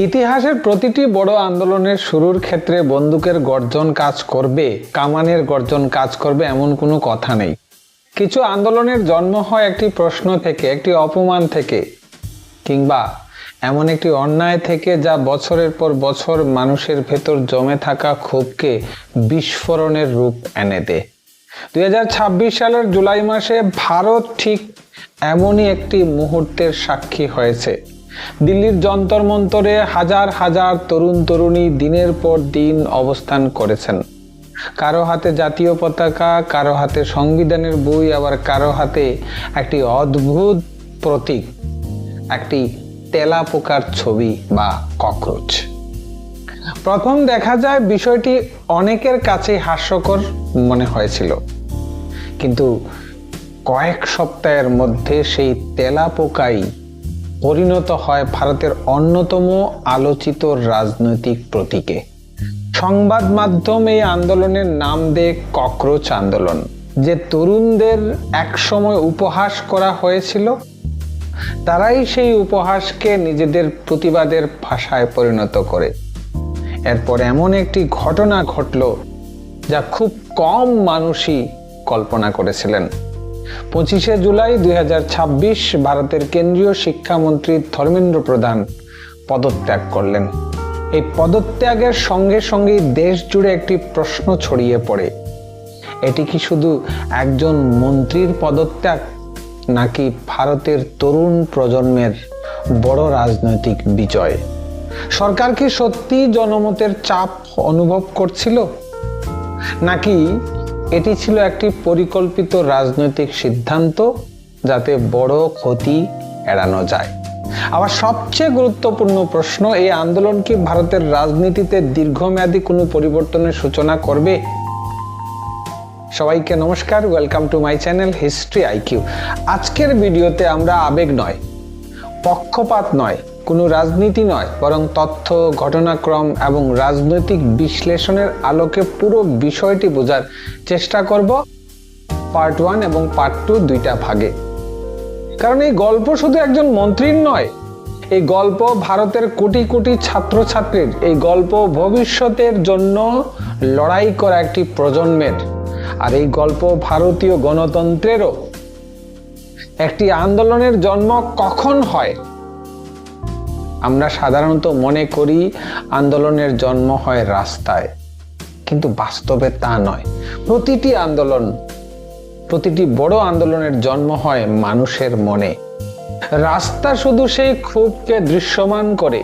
ইতিহাসের প্রতিটি বড় আন্দোলনের শুরুর ক্ষেত্রে বন্দুকের গর্জন কাজ করবে, কামানের গর্জন কাজ করবে এমন কোনো কথা নেই। কিছু আন্দোলনের জন্ম হয় একটি প্রশ্ন থেকে, একটি অপমান থেকে, কিংবা এমন একটি অন্যায় থেকে যা বছরের পর বছর মানুষের ভেতর জমে থাকা ক্ষোভকে বিস্ফোরণের রূপ এনে দেয়। 2026 সালের জুলাই মাসে ভারত ঠিক এমনই একটি মুহূর্তের সাক্ষী হয়েছে। দিল্লির যন্তর মন্তরে হাজার হাজার তরুণ তরুণী দিনের পর দিন অবস্থান করেছেন। কারো হাতে জাতীয় পতাকা, কারো হাতে সংবিধানের বই, আবার কারো হাতে একটি অদ্ভুত প্রতীক, একটি তেলাপোকার ছবি বা ককরোচ। প্রথম দেখা যায় বিষয়টি অনেকের কাছে হাস্যকর মনে হয়েছিল, কিন্তু কয়েক সপ্তাহের মধ্যে সেই তেলাপোকাই পরিণত হয় ভারতের অন্যতম আলোচিত রাজনৈতিক প্রতীকে। সংবাদ মাধ্যম এই আন্দোলনের নাম দেয় ককরোচ আন্দোলন। যে তরুণদের একসময় উপহাস করা হয়েছিল, তারাই সেই উপহাসকে নিজেদের প্রতিবাদের ভাষায় পরিণত করে। এরপর এমন একটি ঘটনা ঘটল যা খুব কম মানুষই কল্পনা করেছিলেন। 25শে জুলাই 2026 ভারতের কেন্দ্রীয় শিক্ষামন্ত্রী ধর্মেন্দ্র প্রধান পদত্যাগ করলেন। এই পদত্যাগের সঙ্গে সঙ্গে দেশ জুড়ে একটি প্রশ্ন ছড়িয়ে পড়ে, এটি কি শুধু একজন মন্ত্রীর পদত্যাগ, নাকি ভারতের তরুণ প্রজন্মের বড় রাজনৈতিক বিজয়? সরকার কি সত্যি জনমতের চাপ অনুভব করছিল, নাকি এটি ছিল একটি পরিকল্পিত রাজনৈতিক সিদ্ধান্ত যাতে বড় ক্ষতি এড়ানো যায়? আবার সবচেয়ে গুরুত্বপূর্ণ প্রশ্ন, এই আন্দোলন কি ভারতের রাজনীতিতে দীর্ঘমেয়াদী কোনো পরিবর্তনের সূচনা করবে? সবাইকে নমস্কার, welcome to my channel history IQ. আজকের ভিডিওতে আমরা আবেগ নয়, পক্ষপাত নয়, কোনো রাজনীতি নয়, বরং তথ্য, ঘটনাক্রম এবং রাজনৈতিক বিশ্লেষণের আলোকে পুরো বিষয়টি বোঝার চেষ্টা করব পার্ট 1 এবং পার্ট 2 দুইটা ভাগে। কারণ এই গল্প শুধু একজন মন্ত্রীর নয়, এই গল্প ভারতের কোটি কোটি ছাত্রছাত্রীর, এই গল্প ভবিষ্যতের জন্য লড়াই করা একটি প্রজন্মের, আর এই গল্প ভারতীয় গণতন্ত্রেরও। একটি আন্দোলনের জন্ম কখন হয়? আমরা সাধারণত মনে করি আন্দোলনের জন্ম হয় রাস্তায়, কিন্তু বাস্তবে তা নয়। প্রতিটি আন্দোলন, প্রতিটি বড় আন্দোলনের জন্ম হয় মানুষের মনে। রাস্তা শুধু সেই ক্ষোভকে দৃশ্যমান করে।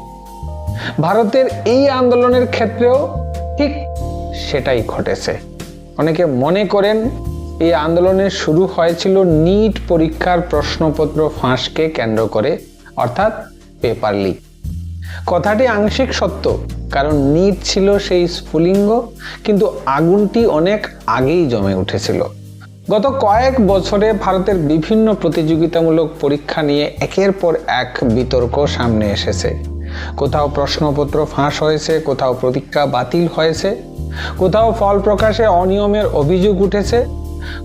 ভারতের এই আন্দোলনের ক্ষেত্রেও ঠিক সেটাই ঘটেছে। অনেকে মনে করেন এই আন্দোলনের শুরু হয়েছিল নিট পরীক্ষার প্রশ্নপত্র ফাঁসকে কেন্দ্র করে, অর্থাৎ পেপার লিক। কথাটি আংশিক সত্য, কারণ নিট ছিল সেই স্ফুলিঙ্গ, কিন্তু আগুনটি অনেক আগেই জমে উঠেছিল। গত কয়েক বছরে ভারতের বিভিন্ন প্রতিযোগিতামূলক পরীক্ষা নিয়ে একের পর এক বিতর্ক সামনে এসেছে। কোথাও প্রশ্নপত্র ফাঁস হয়েছে, কোথাও পরীক্ষা বাতিল হয়েছে, কোথাও ফল প্রকাশে অনিয়মের অভিযোগ উঠেছে,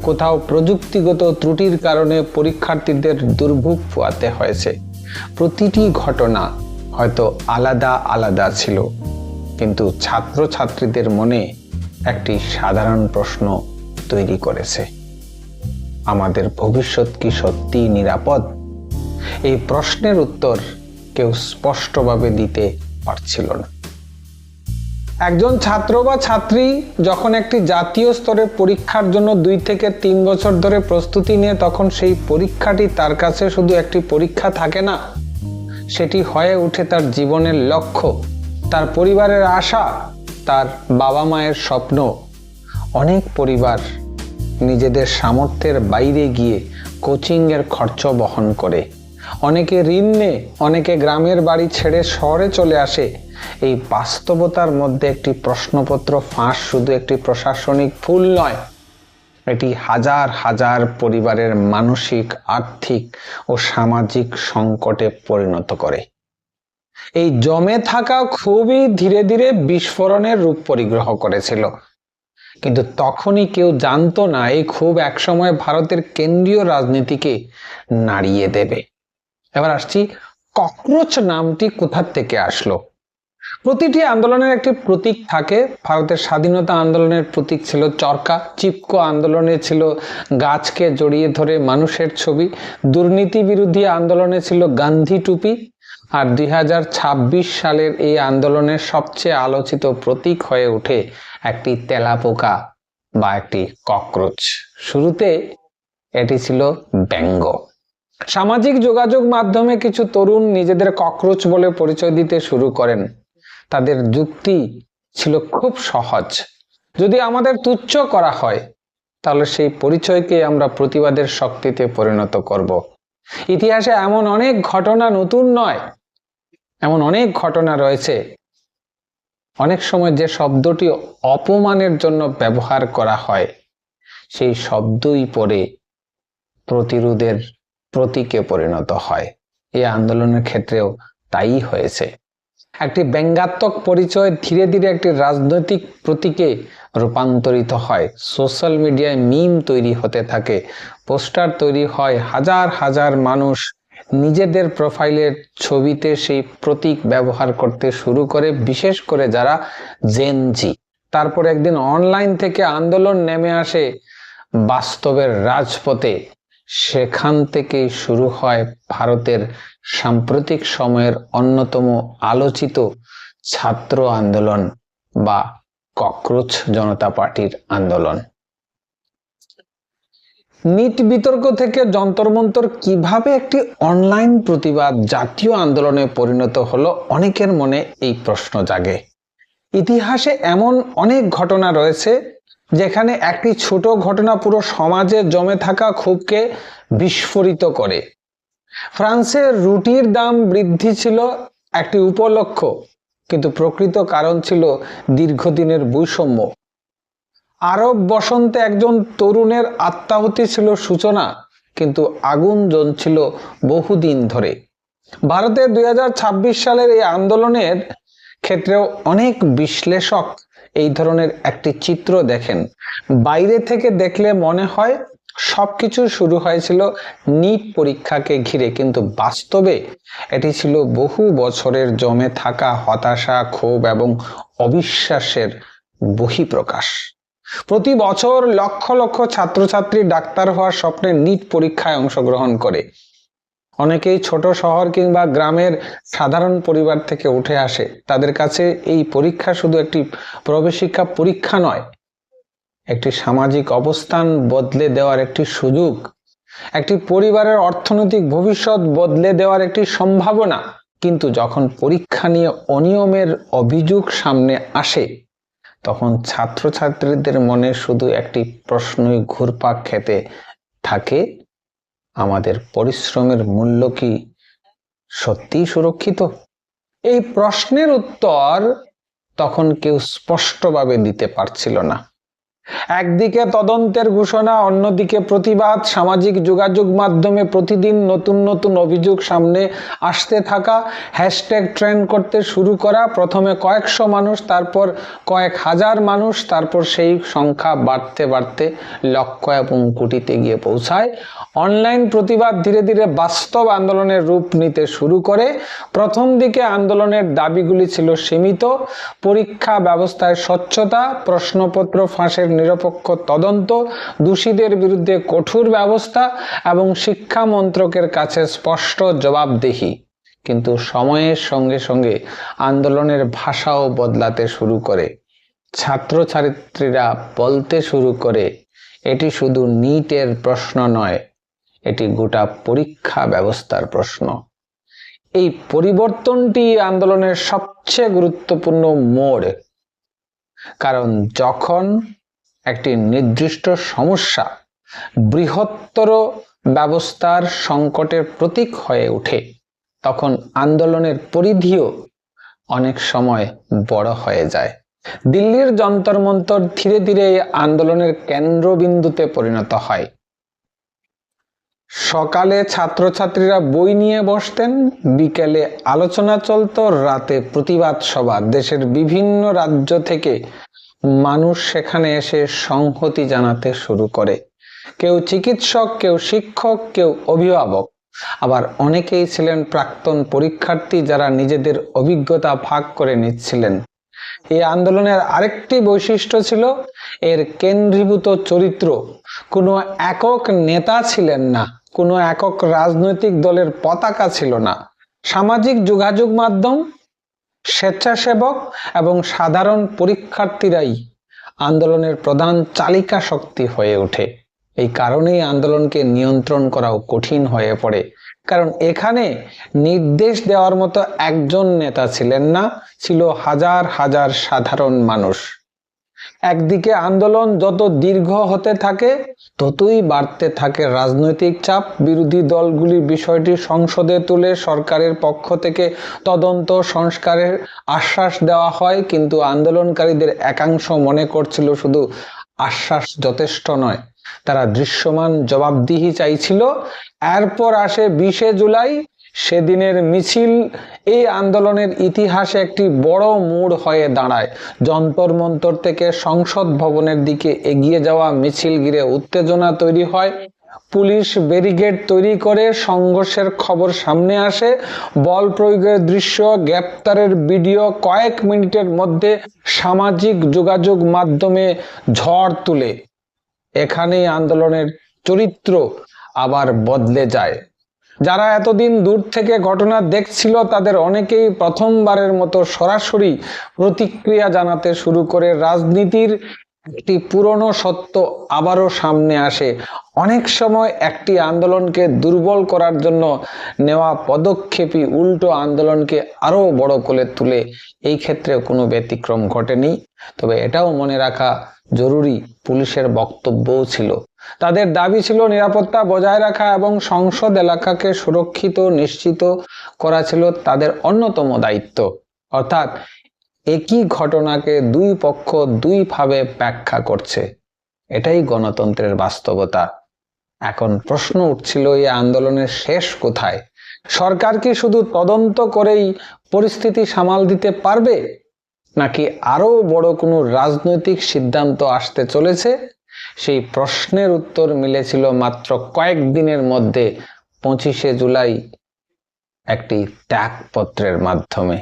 কোথাও প্রযুক্তিগত ত্রুটির কারণে পরীক্ষার্থীদের দুর্ভোগ পোহাতে হয়েছে। প্রতিটি ঘটনা হয়তো আলাদা আলাদা ছিল, কিন্তু ছাত্রছাত্রীদের মনে একটি সাধারণ প্রশ্ন তৈরি করেছে: আমাদের ভবিষ্যৎ কি সত্যি নিরাপদ? এই প্রশ্নের উত্তর কেউ স্পষ্টভাবে দিতে পারছিল না। একজন ছাত্র বা ছাত্রী যখন একটি জাতীয় স্তরে পরীক্ষার জন্য 2 থেকে 3 বছর ধরে প্রস্তুতি নেয়, তখন সেই পরীক্ষাটি তার কাছে শুধু একটি পরীক্ষা থাকে না, সেটি হয়ে ওঠে তার জীবনের লক্ষ্য, তার পরিবারের আশা, তার বাবা মায়ের স্বপ্ন। অনেক পরিবার নিজেদের সামর্থ্যের বাইরে গিয়ে কোচিংয়ের খরচ বহন করে, অনেকে ঋণ নেয়, অনেকে গ্রামের বাড়ি ছেড়ে শহরে চলে আসে। এই বাস্তবতার মধ্যে একটি প্রশ্নপত্র ফাঁস শুধু একটি প্রশাসনিক ভুল নয়, এটি হাজার হাজার পরিবারের মানসিক, আর্থিক ও সামাজিক সংকটে পরিণত করে। এই জমে থাকা খুবই ধীরে ধীরে বিস্ফোরণের রূপ পরিগ্রহ করেছিল, কিন্তু তখনই কেউ জানতো না এই খুব একসময় ভারতের কেন্দ্রীয় রাজনীতিকে নাড়িয়ে দেবে। এবার আসছি, ককরোচ নামটি কোথা থেকে আসলো। প্রতিটি আন্দোলনের একটি প্রতীক থাকে। ভারতের স্বাধীনতা আন্দোলনের প্রতীক ছিল চরকা, চিপকো আন্দোলনে ছিল গাছকে জড়িয়ে ধরে মানুষের ছবি, দুর্নীতি বিরোধী আন্দোলনে ছিল গান্ধী টুপি, আর 2026 সালের এই আন্দোলনের সবচেয়ে আলোচিত প্রতীক হয়ে ওঠে একটি তেলাপোকা বা একটি ককরোচ। শুরুতে এটি ছিল ব্যঙ্গ। সামাজিক যোগাযোগ মাধ্যমে কিছু তরুণ নিজেদের ককরোচ বলে পরিচয় দিতে শুরু করেন। তাদের যুক্তি ছিল খুব সহজ, যদি আমাদের তুচ্ছ করা হয় তাহলে সেই পরিচয়কে আমরা প্রতিবাদের শক্তিতে পরিণত করব। ইতিহাসে এমন অনেক ঘটনা নতুন নয়, এমন অনেক ঘটনা রয়েছে অনেক সময় যে শব্দটি অপমানের জন্য ব্যবহার করা হয় সেই শব্দই পরে প্রতিরোধের প্রতীকে পরিণত হয়। এই আন্দোলনের ক্ষেত্রেও তাই হয়েছে। একটি ব্যঙ্গাত্মক পরিচয় ধীরে ধীরে একটি রাজনৈতিক প্রতীকে রূপান্তরিত হয়। সোশ্যাল মিডিয়ায় মিম তৈরি হতে থাকে, পোস্টার তৈরি হয়, হাজার হাজার মানুষ নিজেদের প্রোফাইলের ছবিতে সেই প্রতীক ব্যবহার করতে শুরু করে, বিশেষ করে যারা জেন জি। তারপর একদিন অনলাইন থেকে আন্দোলন নেমে আসে বাস্তবের রাজপথে। সেখান থেকেই শুরু হয় ভারতের সাম্প্রতিক সময়ের অন্যতম আলোচিত ছাত্র আন্দোলন বা ককরোচ জনতা পার্টির আন্দোলন। নিট বিতর্ক থেকে যন্তর মন্তর কিভাবে একটি অনলাইন প্রতিবাদ জাতীয় আন্দোলনে পরিণত হলো, অনেকের মনে এই প্রশ্ন জাগে। ইতিহাসে এমন অনেক ঘটনা রয়েছে যেখানে একটি ছোট ঘটনা পুরো সমাজে জমে থাকা ক্ষোভকে বিস্ফোরিত করে। ফ্রান্সের রুটির দাম বৃদ্ধি ছিল একটি উপলক্ষ, কিন্তু প্রকৃত কারণ ছিল দীর্ঘদিনের বৈষম্য। আরব বসন্তে একজন তরুণের আত্মাহুতি ছিল সূচনা, কিন্তু আগুন জ্বলছিল বহুদিন ধরে। ভারতে 2026 সালের এই আন্দোলনের ক্ষেত্রেও অনেক বিশ্লেষক এই ধরনের একটি চিত্র দেখেন। বাইরে থেকে দেখলে মনে হয় সবকিছু শুরু হয়েছিল নিট পরীক্ষাকে ঘিরে, কিন্তু বাস্তবে এটি ছিল বহু বছরের জমে থাকা হতাশা, ক্ষোভ এবং অবিশ্বাসের বহিঃপ্রকাশ। প্রতি বছর লক্ষ লক্ষ ছাত্রছাত্রী ডাক্তার হওয়ার স্বপ্নে নিট পরীক্ষায় অংশগ্রহণ করে। অনেকেই ছোট শহর কিংবা গ্রামের সাধারণ পরিবার থেকে উঠে আসে। তাদের কাছে এই পরীক্ষা শুধু একটি প্রবেশিকা পরীক্ষা নয়, একটি সামাজিক অবস্থান বদলে দেওয়ার একটি সুযোগ, একটি পরিবারের অর্থনৈতিক ভবিষ্যৎ বদলে দেওয়ার একটি সম্ভাবনা। কিন্তু যখন পরীক্ষা নিয়ে অনিয়মের অভিযোগ সামনে আসে, তখন ছাত্রছাত্রীদের মনে শুধু একটি প্রশ্নই ঘুরপাক খেতে থাকে, আমাদের পরিশ্রমের মূল্য কি সত্যিই সুরক্ষিত? এই প্রশ্নের উত্তর তখন কেউ স্পষ্টভাবে দিতে পারছিল না। একদিকে তদন্তের ঘোষণা, অন্যদিকে প্রতিবাদ, সামাজিক যোগাযোগ মাধ্যমে প্রতিদিন নতুন নতুন অভিযোগ সামনে আসতে থাকা, হ্যাশট্যাগ ট্রেন্ড করতে শুরু করা, প্রথমে কয়েকশো মানুষ, তারপর কয়েক হাজার মানুষ, তারপর সেই সংখ্যা বাড়তে বাড়তে লক্ষ এবং কোটিতে গিয়ে পৌঁছায়। অনলাইন প্রতিবাদ ধীরে ধীরে বাস্তব আন্দোলনের রূপ নিতে শুরু করে। প্রথম দিকে আন্দোলনের দাবিগুলি ছিল সীমিত: পরীক্ষা ব্যবস্থায় স্বচ্ছতা, প্রশ্নপত্র ফাঁসের নিরপেক্ষ তদন্ত, দোষীদের বিরুদ্ধে কঠোর ব্যবস্থা এবং শিক্ষা মন্ত্রকের কাছে স্পষ্ট জবাবদিহি। কিন্তু সময়ের সঙ্গে সঙ্গে আন্দোলনের ভাষাও বদলাতে শুরু করে। ছাত্রছাত্রীরা বলতে শুরু করে, এটি শুধু নিটের প্রশ্ন নয়, এটি গোটা পরীক্ষা ব্যবস্থার প্রশ্ন। এই পরিবর্তনটি আন্দোলনের সবচেয়ে গুরুত্বপূর্ণ মোড়, কারণ যখন একটি নির্দিষ্ট সমস্যা বৃহত্তর ব্যবস্থার সংকটের প্রতীক হয়ে ওঠে, তখন আন্দোলনের পরিধিও অনেক সময় বড় হয়ে যায়। দিল্লির যন্তর মন্তর ধীরে ধীরে এই আন্দোলনের কেন্দ্রবিন্দুতে পরিণত হয়। সকালে ছাত্রছাত্রীরা বই নিয়ে বসতেন, বিকেলে আলোচনা চলত, রাতে প্রতিবাদ সভা। দেশের বিভিন্ন রাজ্য থেকে মানুষ সেখানে এসে সংহতি জানাতে শুরু করে। কেউ চিকিৎসক, কেউ শিক্ষক, কেউ অভিভাবক। আবার অনেকেই ছিলেন প্রাক্তন পরীক্ষার্থী যারা নিজেদের অভিজ্ঞতা ভাগ করে নিচ্ছিলেন। এই আন্দোলনের আরেকটি বৈশিষ্ট্য ছিল এর কেন্দ্রীভূত চরিত্র। কোনো একক নেতা ছিলেন না, কোনো একক রাজনৈতিক দলের পতাকা ছিল না। সামাজিক যোগাযোগ মাধ্যম, স্বেচ্ছাসেবক এবং সাধারণ পরীক্ষার্থীরাই আন্দোলনের প্রধান চালিকা শক্তি হয়ে ওঠে। এই কারণেই আন্দোলনকে নিয়ন্ত্রণ করাও কঠিন হয়ে পড়ে, কারণ এখানে নির্দেশ দেওয়ার মতো একজন নেতা ছিলেন না, ছিল হাজার হাজার সাধারণ মানুষ। একদিকে আন্দোলন যত দীর্ঘ হতে থাকে ততই বাড়তে থাকে রাজনৈতিক চাপ। বিরোধী দলগুলি বিষয়টি সংসদে তুলে সরকারের পক্ষ থেকে তদন্ত সংস্কারের আশ্বাস দেওয়া হয়, কিন্তু আন্দোলনকারীদের একাংশ মনে করছিল শুধু আশ্বাস যথেষ্ট নয়, তারা দৃশ্যমান জবাবদিহি চাইছিল। এরপর আসে 20শে জুলাই। সেদিনের মিছিল এই আন্দোলনের ইতিহাসে একটি বড় মোড় হয়ে দাঁড়ায়। যন্তর মন্তর থেকে সংসদ ভবনের দিকে এগিয়ে যাওয়া মিছিল ঘিরে উত্তেজনা তৈরি হয়। পুলিশ ব্যারিকেড তৈরি করে, সংঘর্ষের খবর সামনে আসে, বল প্রয়োগের দৃশ্য, গ্রেপ্তারের ভিডিও কয়েক মিনিটের মধ্যে সামাজিক যোগাযোগ মাধ্যমে ঝড় তুলে। এখানেই আন্দোলনের চরিত্র আবার বদলে যায়। যারা এতদিন দূর থেকে ঘটনা দেখছিল তাদের অনেকেই প্রথমবারের মতো সরাসরি প্রতিক্রিয়া জানাতে শুরু করে। রাজনীতির একটি পুরনো সত্য আবারও সামনে আসে। অনেক সময় একটি আন্দোলনকে দুর্বল করার জন্য নেওয়া পদক্ষেপই উল্টো আন্দোলনকে আরো বড় করে তুলে। এই ক্ষেত্রে কোনো ব্যতিক্রম ঘটেনি। তবে এটাও মনে রাখা জরুরি, পুলিশের বক্তব্যও ছিল। তাদের দাবি ছিল নিরাপত্তা বজায় রাখা এবং সংসদ এলাকাকে সুরক্ষিত নিশ্চিত করা ছিল তাদের অন্যতম দায়িত্ব। অর্থাৎ একই ঘটনাকে দুই পক্ষ দুই ভাবে ব্যাখ্যা করছে, এটাই গণতন্ত্রের বাস্তবতা। এখন প্রশ্ন উঠছিল, এই আন্দোলনের শেষ কোথায়? সরকার কি শুধু তদন্ত করেই পরিস্থিতি সামাল দিতে পারবে, নাকি আরো বড় কোনো রাজনৈতিক সিদ্ধান্ত আসতে চলেছে? সেই প্রশ্নের উত্তর মিলেছিল মাত্র কয়েকদিনের মধ্যে 25শে জুলাই একটি ত্যাগপত্রের মাধ্যমে।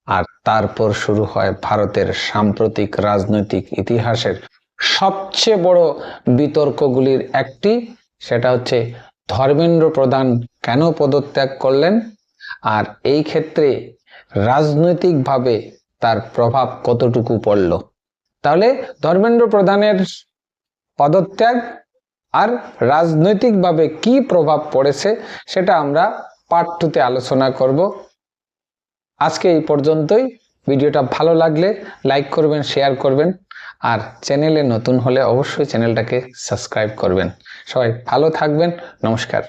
আর তারপর শুরু হয় ভারতের সাম্প্রতিক রাজনৈতিক ইতিহাসের সবচেয়ে বড় বিতর্কগুলির একটি। সেটা হচ্ছে ধর্মেন্দ্র প্রধান কেন পদত্যাগ করলেন, আর এই ক্ষেত্রে রাজনৈতিকভাবে তার প্রভাব কতটুকু পড়ল। তাহলে ধর্মেন্দ্র প্রধানের পদত্যাগ আর রাজনৈতিকভাবে কি প্রভাব পড়েছে সেটা আমরা পার্ট 2-তে আলোচনা করব। আজকে এই পর্যন্তই। ভিডিওটা ভালো লাগলে লাইক করবেন, শেয়ার করবেন, আর চ্যানেলে নতুন হলে অবশ্যই চ্যানেলটাকে সাবস্ক্রাইব করবেন। সবাই ভালো থাকবেন। নমস্কার।